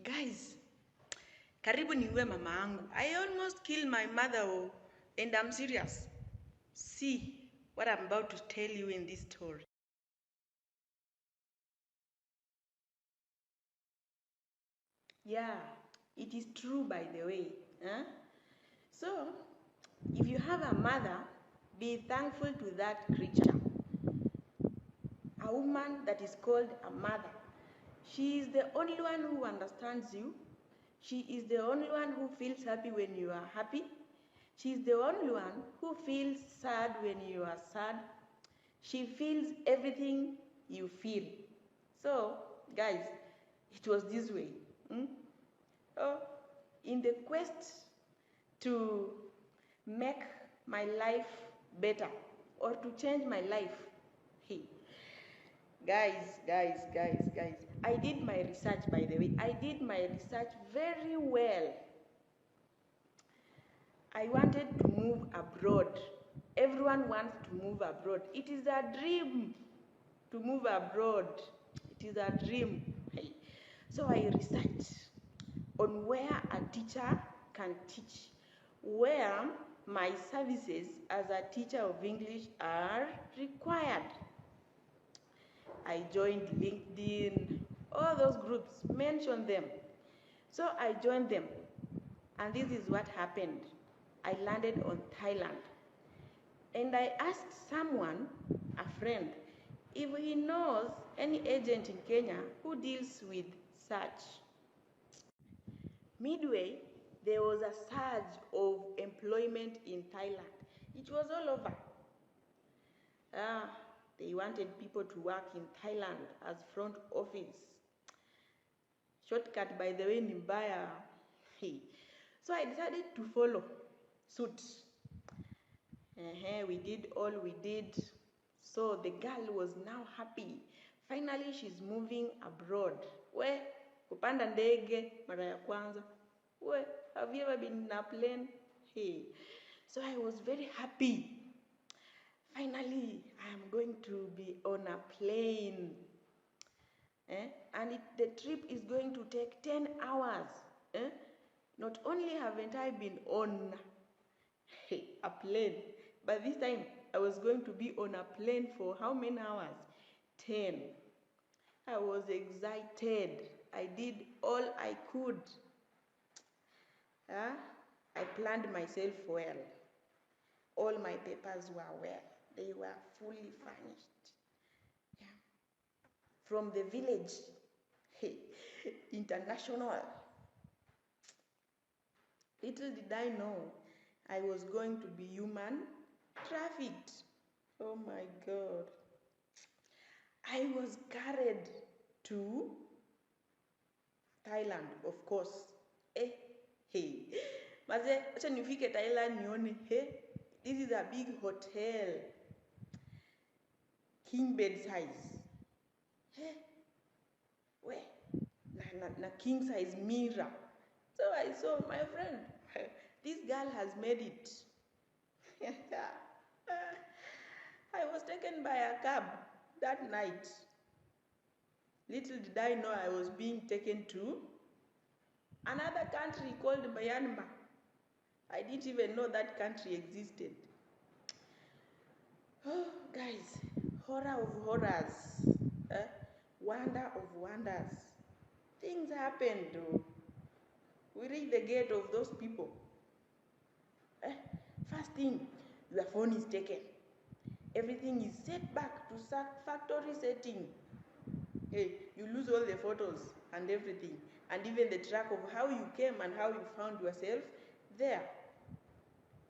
Guys, karibu niue mama angu. I almost killed my mother, and I'm serious. See what I'm about to tell you in this story. Yeah, it is true, by the way. Huh? So, if you have a mother, be thankful to that creature. A woman that is called a mother. She is the only one who understands you. She is the only one who feels happy when you are happy. She is the only one who feels sad when you are sad. She feels everything you feel. So, guys, it was this way. Oh, in the quest to make my life better or to change my life, hey, guys, I did my research, by the way. I did my research very well. I wanted to move abroad. Everyone wants to move abroad. It is a dream to move abroad. It is a dream. Hey. So I researched on where a teacher can teach, where my services as a teacher of English are required. I joined LinkedIn, all those groups, mention them. So I joined them, and this is what happened. I landed on Thailand, and I asked someone, a friend, if he knows any agent in Kenya who deals with such. Midway, there was a surge of employment in Thailand. It was all over. They wanted people to work in Thailand as front office. Shortcut, by the way, ni mbaya. So I decided to follow suit. We did all we did. So the girl was now happy. Finally, she's moving abroad. We, kupanda ndege mara ya kwanza. We, have you ever been in a plane? Hey. So I was very happy. Finally, I am going to be on a plane. And the trip is going to take 10 hours. Not only haven't I been on a plane, but this time I was going to be on a plane for how many hours? 10. I was excited. I did all I could. I planned myself well. All my papers were well. They were fully furnished. Yeah. From the village, international. Little did I know I was going to be human trafficked. Oh my God. I was carried to Thailand, of course. Maze, acha nifike Thailand nione, this is a big hotel. King bed size. Na king size mirror. So I saw my friend. This girl has made it. I was taken by a cab that night. Little did I know I was being taken to another country called Myanmar. I didn't even know that country existed. Oh, guys, horror of horrors, wonder of wonders. Things happened, though. We reached the gate of those people. First thing, the phone is taken. Everything is set back to factory setting. You lose all the photos and everything, and even the track of how you came and how you found yourself there.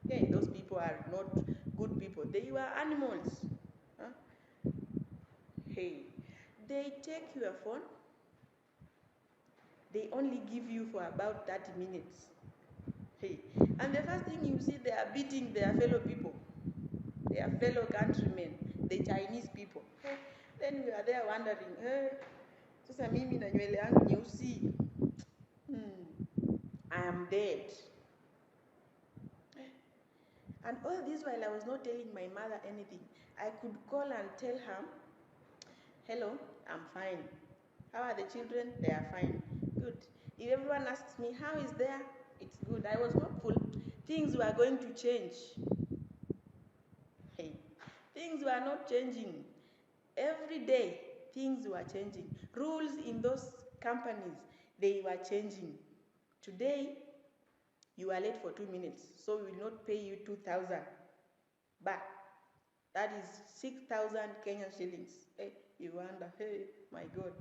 Those people are not good people. They were animals. They take your phone. They only give you for about 30 minutes. And the first thing you see, they are beating their fellow people, their fellow countrymen, the Chinese people. Then we are there wondering, sasa mimi na nywele yangu nyeusi, I am dead. And all this while I was not telling my mother anything. I could call and tell her, hello, I'm fine. How are the children? They are fine. Good. If one asks me, how is there? It's good. I was hopeful things were going to change. Hey, things were not changing. Every day, things were changing. Rules in those companies, they were changing. Today, you are late for 2 minutes, so we will not pay you 2,000 back. That is 6,000 Kenyan shillings. Hey, you wonder, hey, my God,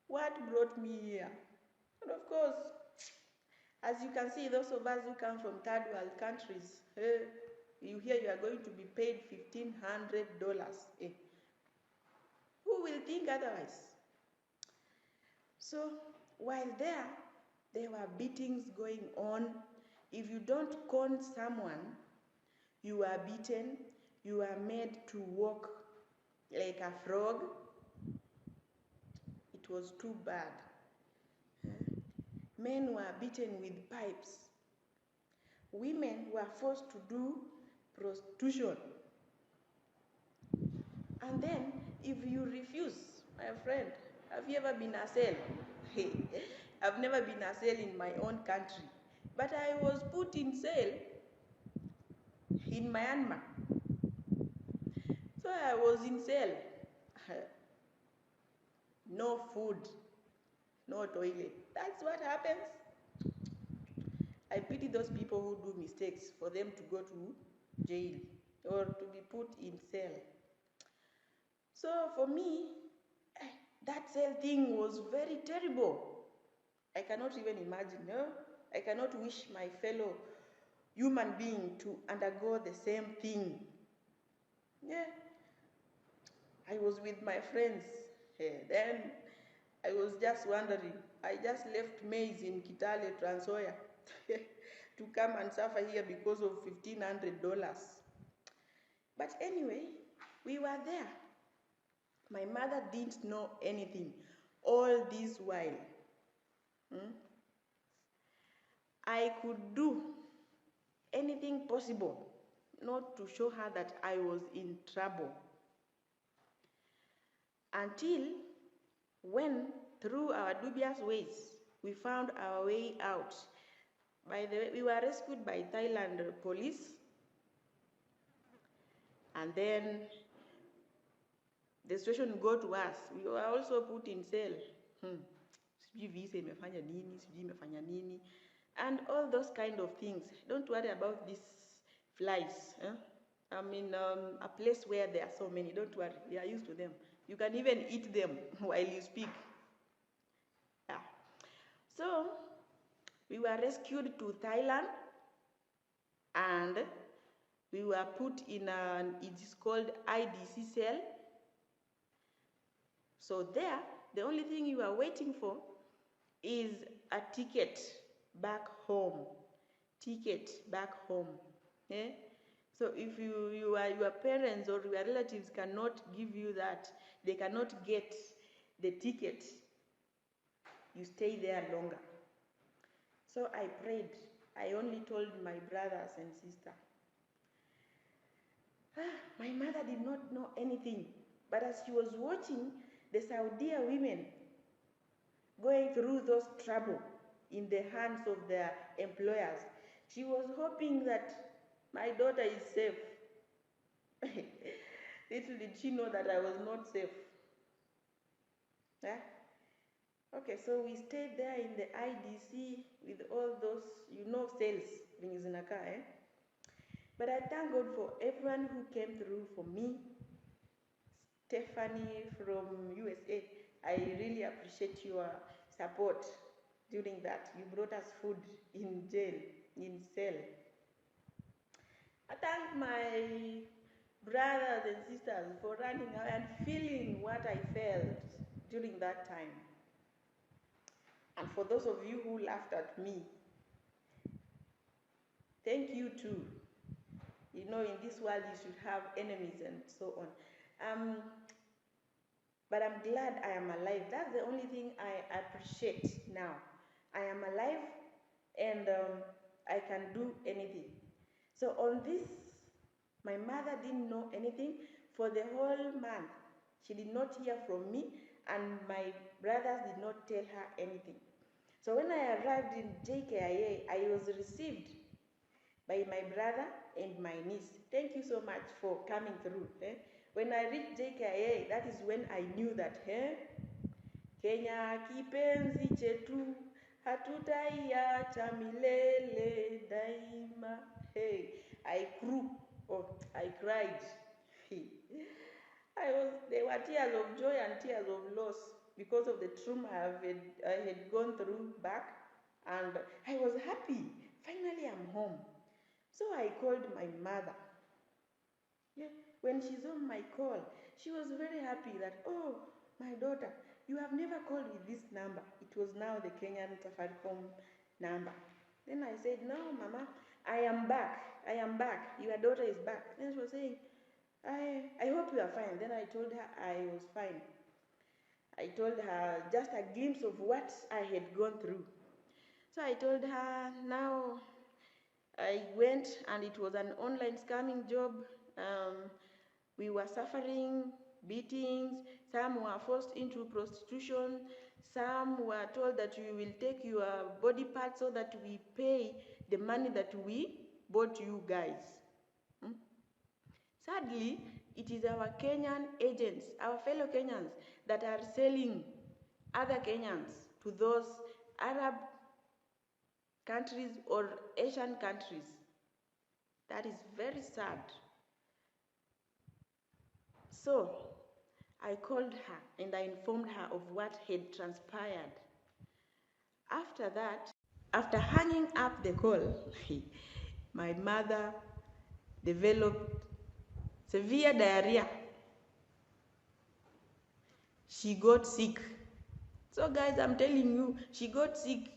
what brought me here? And of course, as you can see, those of us who come from third world countries, hey, you hear you are going to be paid $1,500. Hey, who will think otherwise? So, while there were beatings going on. If you don't con someone, you are beaten, you are made to walk like a frog. It was too bad. Men were beaten with pipes. Women were forced to do prostitution. And then, if you refuse, my friend, have you ever been a cell? I've never been a cell in my own country, but I was put in cell in Myanmar. So I was in cell. No food, no toilet. That's what happens. I pity those people who do mistakes for them to go to jail or to be put in cell. So for me, that cell thing was very terrible. I cannot even imagine. No? I cannot wish my fellow human being to undergo the same thing. Yeah. I was with my friends. Then I was just wondering. I just left maize in Kitale, Transoya, to come and suffer here because of $1,500. But anyway, we were there. My mother didn't know anything all this while. I could do anything possible not to show her that I was in trouble. Until when, through our dubious ways, we found our way out. By the way, we were rescued by Thailand police, and then the situation got to us. We were also put in cell. And all those kind of things. Don't worry about these flies. I'm in a place where there are so many. Don't worry, we are used to them. You can even eat them while you speak. Yeah. So, we were rescued to Thailand, and we were put in it is called IDC cell. So there, the only thing you are waiting for is a ticket back home. Ticket back home. Yeah? So if your parents or your relatives cannot give you that, they cannot get the ticket, you stay there longer. So I prayed. I only told my brothers and sister. My mother did not know anything. But as she was watching the Saudia women going through those trouble in the hands of their employers, she was hoping that my daughter is safe. Little did she know that I was not safe. Yeah? Okay, so we stayed there in the IDC with all those, cells, But I thank God for everyone who came through for me. Stephanie from USA, I really appreciate your support during that. You brought us food in jail, in cell. I thank my brothers and sisters for running out and feeling what I felt during that time. And for those of you who laughed at me, thank you too. In this world you should have enemies and so on. But I'm glad I am alive. That's the only thing I appreciate now. I am alive, and I can do anything. So on this, my mother didn't know anything for the whole month. She did not hear from me, and my brothers did not tell her anything. So when I arrived in JKIA, I was received by my brother and my niece. Thank you so much for coming through. When I reached JKIA, that is when I knew that Kenya kipenzi chetu hatutaiacha milele daima. Hey, I grew, I cried. There were tears of joy and tears of loss because of the trauma I had gone through back, and I was happy. Finally, I'm home. So I called my mother. Yeah, when she saw my call, she was very happy that, oh, my daughter, you have never called with this number. It was now the Kenyan Safaricom number. Then I said, no, Mama, I am back. I am back. Your daughter is back. Then she was saying, I hope you are fine. Then I told her I was fine. I told her just a glimpse of what I had gone through. So I told her, now I went, and it was an online scamming job. We were suffering beatings. Some were forced into prostitution. Some were told that we will take your body parts so that we pay the money that we bought you guys. Sadly, it is our Kenyan agents, our fellow Kenyans, that are selling other Kenyans to those Arab countries or Asian countries. That is very sad. So, I called her and I informed her of what had transpired. After that, after hanging up the call, my mother developed severe diarrhea. She got sick. So guys, I'm telling you, she got sick.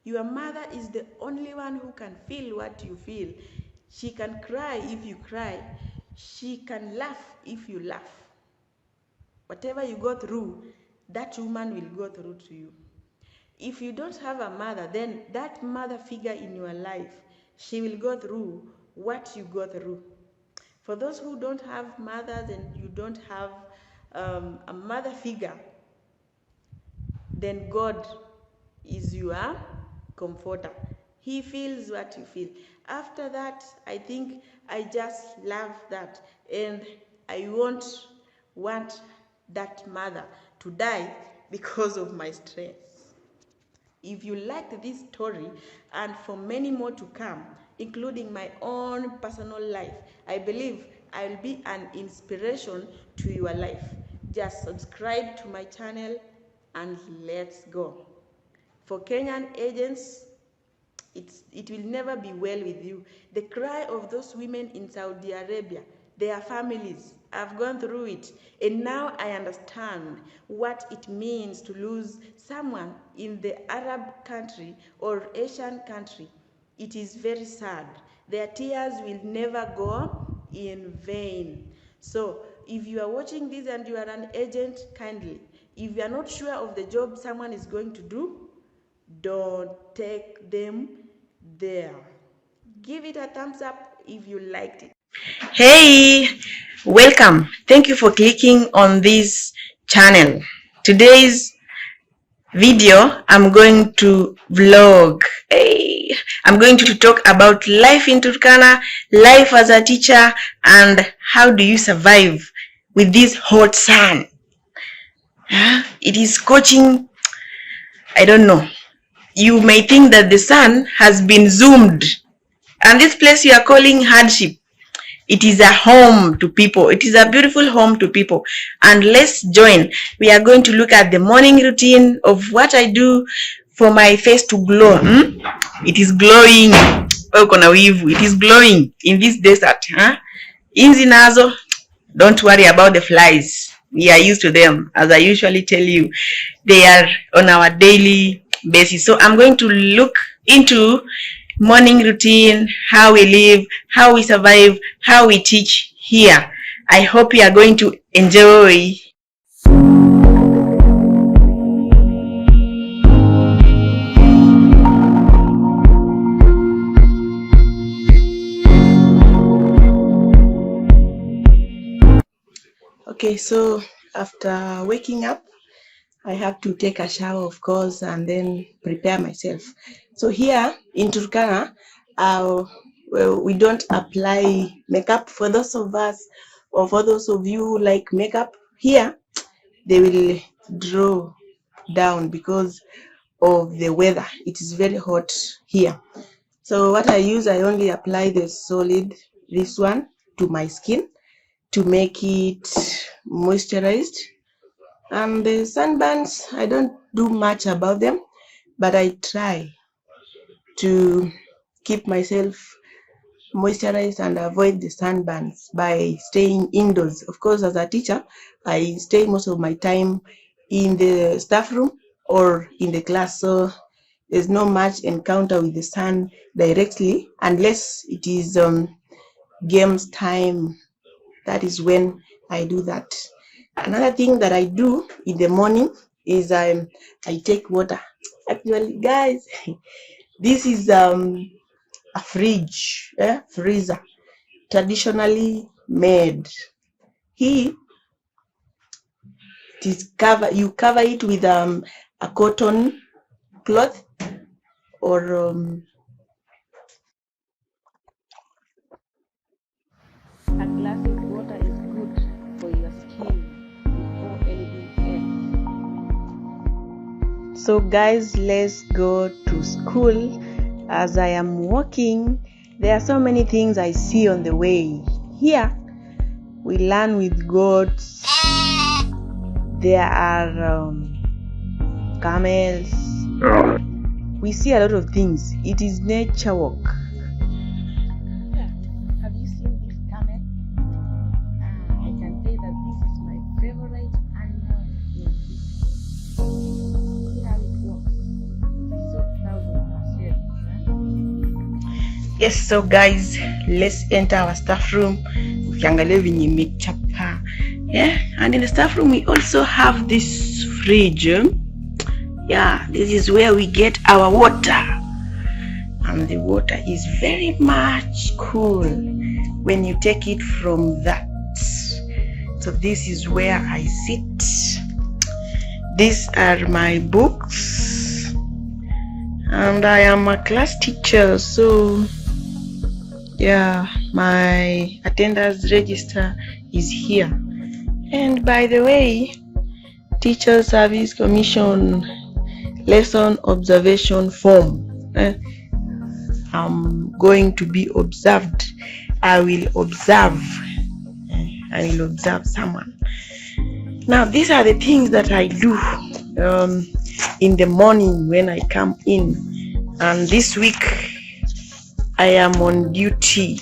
Your mother is the only one who can feel what you feel. She can cry if you cry. She can laugh if you laugh. Whatever you go through, that woman will go through to you. If you don't have a mother, then that mother figure in your life, she will go through what you go through. For those who don't have mothers and you don't have a mother figure, then God is your comforter. He feels what you feel. After that, I think I just love that, and I won't want that mother to die because of my stress. If you liked this story, and for many more to come, including my own personal life, I believe I will be an inspiration to your life. Just subscribe to my channel and let's go. For Kenyan agents, it will never be well with you. The cry of those women in Saudi Arabia, their families, I've gone through it, and now I understand what it means to lose someone in the Arab country or Asian country. It is very sad. Their tears will never go in vain. So if you are watching this and you are an agent, kindly, if you are not sure of the job someone is going to do, don't take them there. Give it a thumbs up if you liked it. Hey, welcome. Thank you for clicking on this channel. Today's video, I'm going to vlog. Hey, I'm going to talk about life in Turkana, life as a teacher, and how do you survive with this hot sun. It is scorching. I don't know. You may think that the sun has been zoomed, and this place you are calling hardship, it is a home to people. It is a beautiful home to people. And let's join. We are going to look at the morning routine of what I do for my face to glow. It is glowing. It is glowing in this desert. Inzi nazo, don't worry about the flies. We are used to them. As I usually tell you, they are on our daily basis. So I'm going to look into morning routine, how we live, how we survive, how we teach here. I hope you are going to enjoy. Okay, so after waking up, I have to take a shower, of course, and then prepare myself. So here in Turkana, well, we don't apply makeup. For those of us, or for those of you who like makeup, here they will draw down because of the weather. It is very hot here. So what I use, I only apply the solid, this one, to my skin to make it moisturized. And the sunburns, I don't do much about them, but I try to keep myself moisturized and avoid the sunburns by staying indoors. Of course, as a teacher, I stay most of my time in the staff room or in the class, so there's no much encounter with the sun directly unless it is games time. That is when I do that. Another thing that I do in the morning is I take water. Actually, guys, this is a fridge, freezer, traditionally made. Here it is you cover it with a cotton cloth or a glass of water is good for your skin before anything else. So guys, let's go to school. As I am walking, there are so many things I see on the way. Here we learn with goats. There are camels. We see a lot of things. It is nature walk. Have you seen this camel? I can say that this is my favorite animal in this world. See how it walks. It is so proud of herself. Yes, so guys, let's enter our staff room. Ukiangalia venye imechapa. Yeah, and in the staff room we also have this fridge. Yeah, this is where we get our water. And the water is very much cool when you take it from that. So this is where I sit. These are my books. And I am a class teacher, so yeah, my attendance register is here. And by the way, Teacher Service Commission lesson observation form. I'm going to be observed. I will observe someone. Now, these are the things that I do in the morning when I come in. And this week, I am on duty.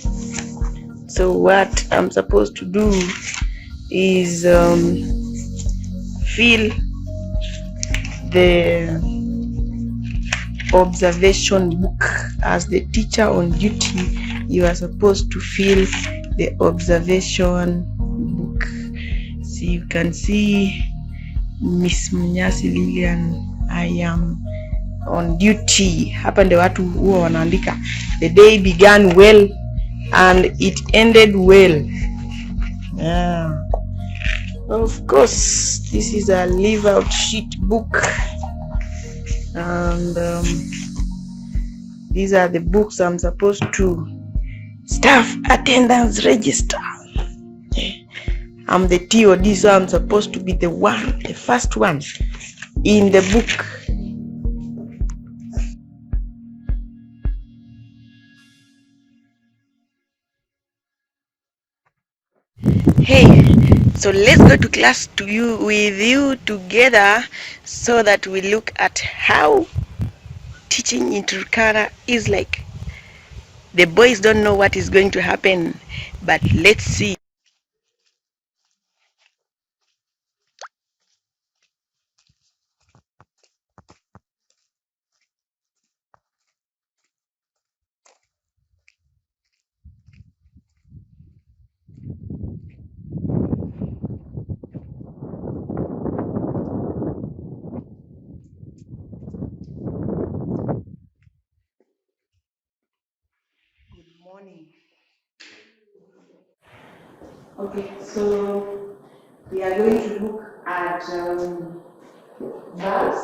So what I'm supposed to do is fill the observation book. As the teacher on duty, you are supposed to fill the observation book. So you can see Miss Mnyasi Lilian, I am on duty. Hapa ndio watu huwa wanaandika the day began well and it ended well. Yeah. Of course, this is a leave out sheet book, and these are the books I'm supposed to staff attendance register. I'm the TOD, so I'm supposed to be the first one in the book. Hey, so let's go to class with you together so that we look at how teaching in Turkana is like. The boys don't know what is going to happen, but let's see. Good morning. Okay, so we are going to look at verbs.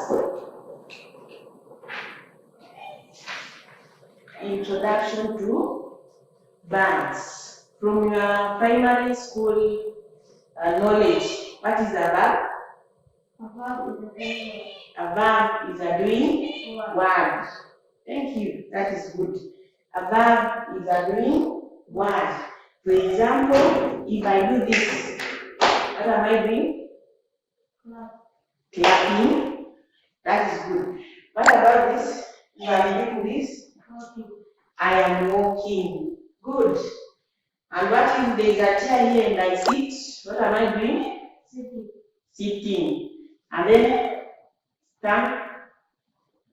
Introduction to verbs. From your primary school knowledge, what is a verb? A verb is a doing word. Thank you. That is good. A verb is a doing word. For example, if I do this, what am I doing? Clapping. That is good. What about this? If I'm doing this, I am walking. Good. And what if there is a chair here and I sit? What am I doing? Sitting. And then stand.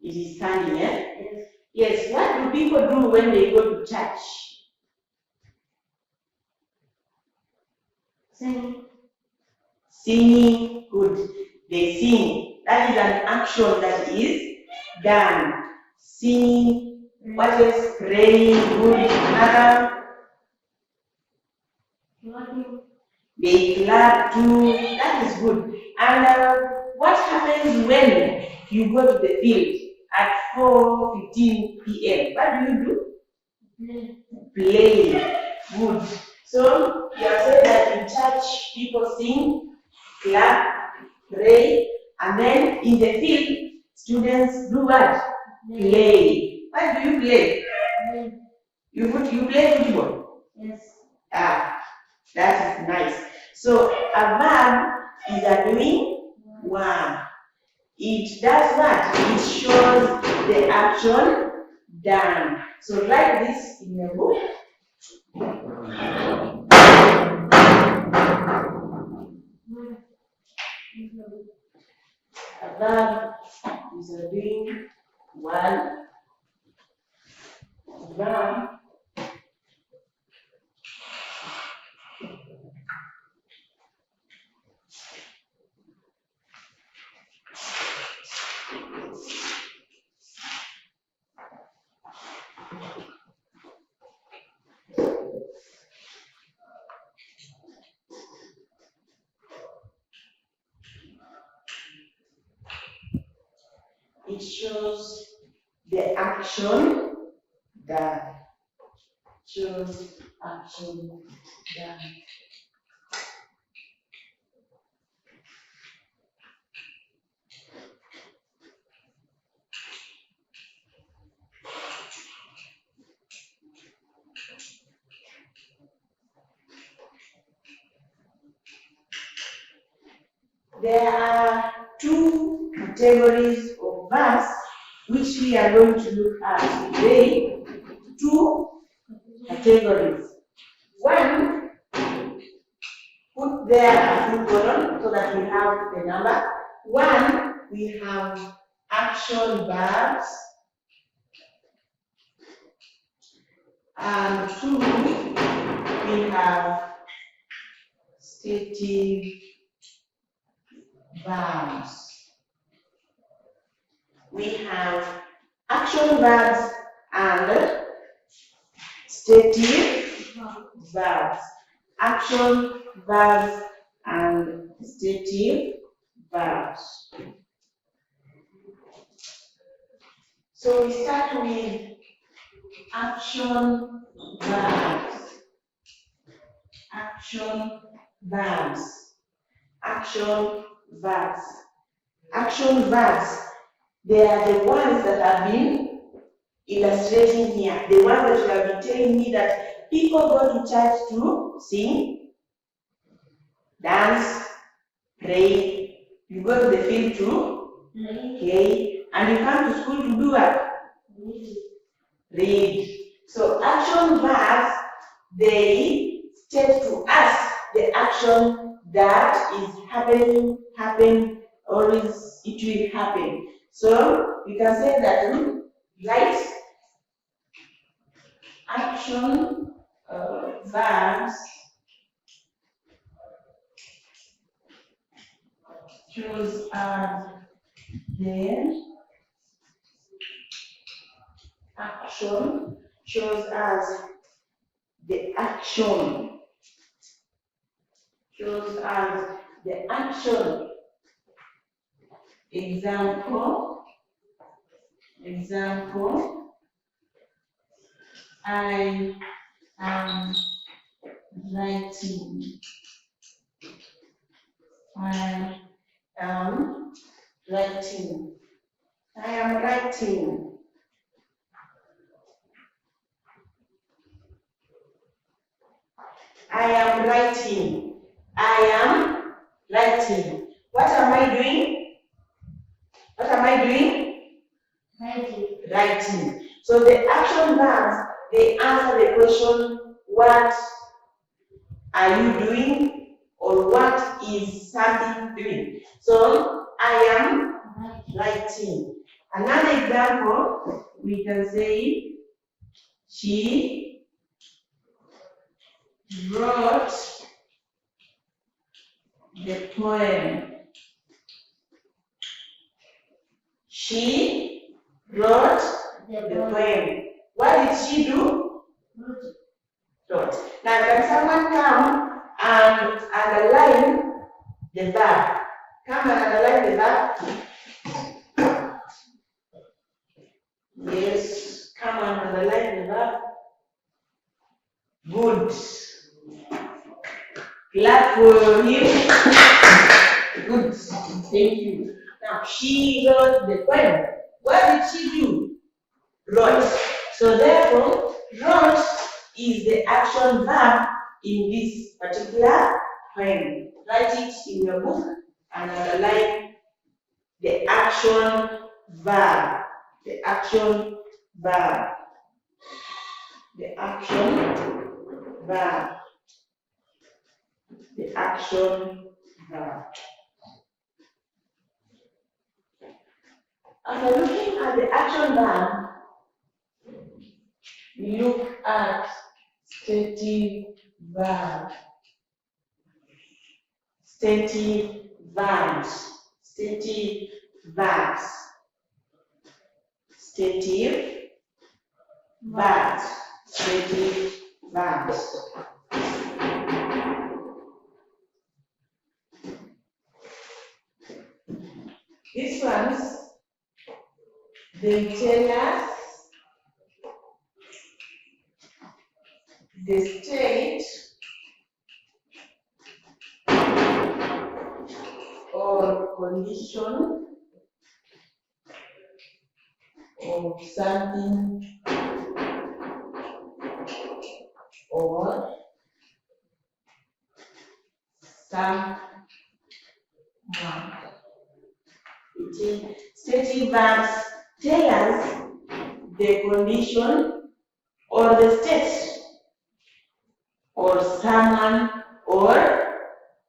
It is standing, eh? Yes. What do people do when they go to church? Sing. Singing. Good. They sing. That is an action that is done. Singing. What is praying? Good. Another. They clap too. That is good. And what happens when you go to the field at 4:15 p.m.? What do you do? Play. Good. So you have said that in church people sing, clap, pray, and then in the field students do what? Play. What do you play? You play football? Yes. That is nice. So a verb is a doing word. It does what? It shows the action done. So write this in the book. A verb is a doing word. Verb it shows the action done. Shows action done. There are two categories of verbs which we are going to look at today. Two categories. One, put there a full column so that we have the number. One, we have action verbs. And two, we have stative verbs. We have action verbs and stative verbs. Action verbs and stative verbs. So we start with action verbs. Action verbs. Action verbs. Action verbs. They are the ones that have been illustrating here. The ones that you have been telling me that people go to church to sing, dance, pray. You go to the field to play, and you come to school to do what? Read. So action verbs, they state to us the action that is happen, or it will happen. So you can say that, right? Action verbs shows as the action, shows as the action, shows as the action Example, I am writing. I am writing. I am writing. I am writing. I am writing. What am I doing? What am I doing? Writing. Writing. So the action verbs, they answer the question, what are you doing? Or what is something doing? So I am writing. Another example, we can say, she wrote the poem. She wrote the poem. What did she do? Wrote. Now, can someone come and underline the verb? Come and underline the verb. Yes, come and underline the verb. Good. Clap for him. Good. Thank you. Now, she wrote the poem. What did she do? Wrote. So therefore, wrote is the action verb in this particular poem. Write it in your book and underline the action verb. The action verb. The action verb. The action verb. After looking at the action verb, we look at stative verb. Stative verbs. Stative verbs. Stative verbs. Stative verbs. These ones, they tell us the state or condition of something or someone. Stative verbs tell us the condition or the state or someone or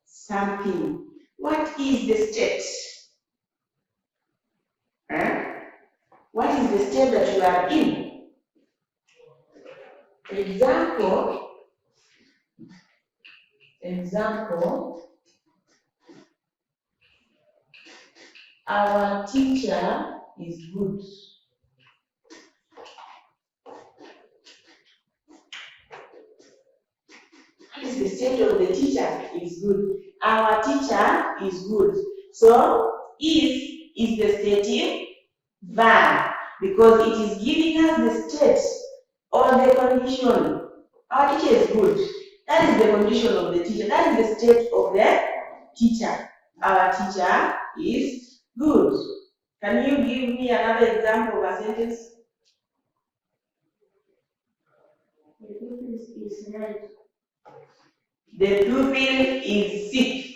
something. What is the state? What is the state that you are in? Example, our teacher is good. What is the state of the teacher? Is good. Our teacher is good. So, is the stative verb because it is giving us the state or the condition. Our teacher is good. That is the condition of the teacher. That is the state of the teacher. Our teacher is good. Can you give me another example of a sentence? The pupil is red. The pupil is sick.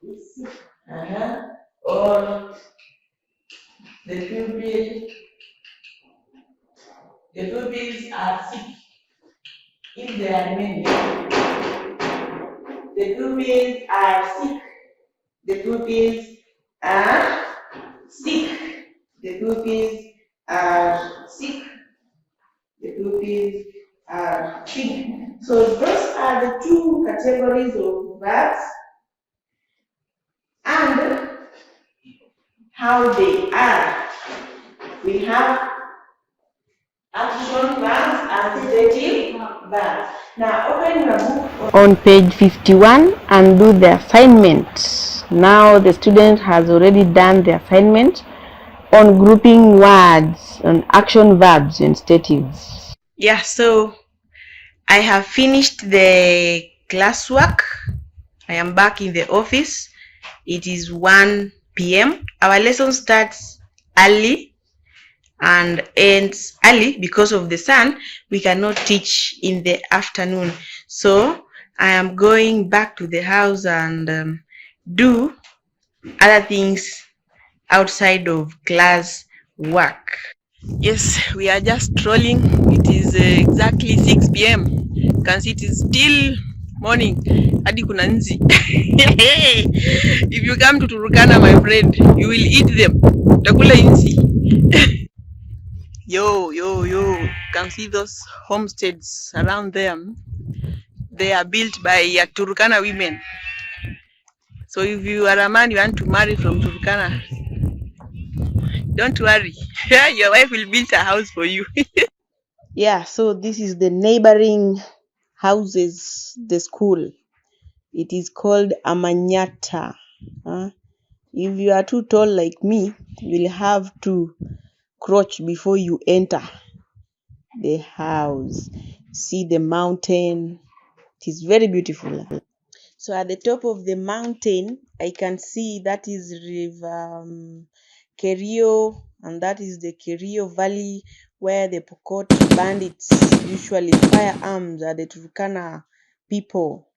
Is sick. Or the pupils are sick. If they are many, the pupils are sick. The pupils are sick. The pupils are sick. The pupils are sick. So those are the two categories of verbs and how they are. We have action verbs and stative verbs. Now open your book on page 51 and do the assignments. Now the student has already done the assignment on grouping words and action verbs and statives. Yeah, so I have finished the classwork. I am back in the office. It is 1 p.m. Our lesson starts early and ends early because of the sun. We cannot teach in the afternoon. So I am going back to the house and do other things outside of class work. Yes, we are just strolling. It is exactly 6 p.m. You can see it is still morning. Hadi kuna nzi. If you come to Turkana, my friend, you will eat them. Utakula nzi. Yo, you can see those homesteads around them. They are built by Turkana women. So if you are a man, you want to marry from Turkana, don't worry. Your wife will build a house for you. Yeah, so this is the neighboring houses, the school. It is called Amanyata. If you are too tall like me, you will have to crouch before you enter the house. See the mountain. It is very beautiful. So at the top of the mountain, I can see that is River Kerio, and that is the Kerio Valley where the Pokot bandits usually fire arms at the Turkana people